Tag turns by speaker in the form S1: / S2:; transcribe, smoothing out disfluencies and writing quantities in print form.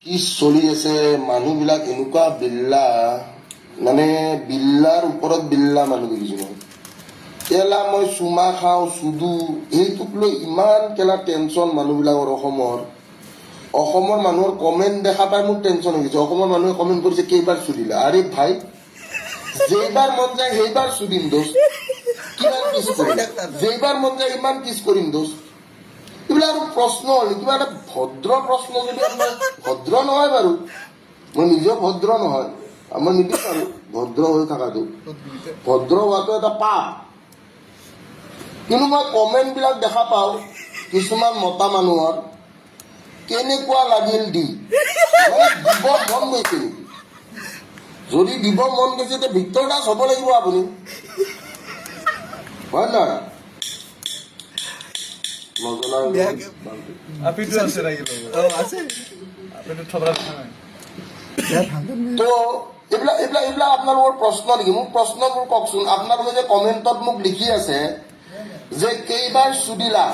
S1: কি চলি আছে মানুহবিলাক এনেকুৱা বিল্লা মানে বিল্লাৰ ওপৰত বিল্লা মানুহ দেখিছো মই কেলা মই চুমা খাওঁ চুদু সেইটোক লৈ ইমান কেলা টেনচন মানুহবিলাকৰ অসমৰ মানুহৰ কমেণ্ট দেখা পাই মোৰ টেনচন হৈ গৈছে অসমৰ মানুহে কমেণ্ট কৰিছে কেইবাৰ চুদিলা আৰে ভাই যেইবাৰ মন যায় সেইবাৰ চুদিম দোষ কিমান কিছ কৰিম যেইবাৰ মন যায় ইমান কিছ কৰিম দোষ এইবিলাক আৰু প্ৰশ্ন হ'ল কিবা এটা ভদ্ৰ প্ৰশ্ন যদি আপোনাৰ ভদ্ৰ নহয় বাৰু মই নিজেও ভদ্ৰ নহয় মই নিবিচাৰো ভদ্ৰ হৈ থকাটো ভদ্ৰ হোৱাটো এটা পাপ কিন্তু মই কমেণ্টবিলাক দেখা পাওঁ কিছুমান মতা মানুহৰ কেনেকুৱা লাগিল দি মানে দিব মন গৈছে নেকি যদি দিব মন গৈছে তেতিয়া ভিক্টৰ দাস হ'ব লাগিব আপুনি হয় নহয় তো এইবিলাক আপোনালোকৰ প্ৰশ্ন নেকি মোক প্ৰশ্নবোৰ কওকচোন আপোনালোকে যে কমেণ্টত মোক লিখি আছে যে কেইবাৰ চুদিলা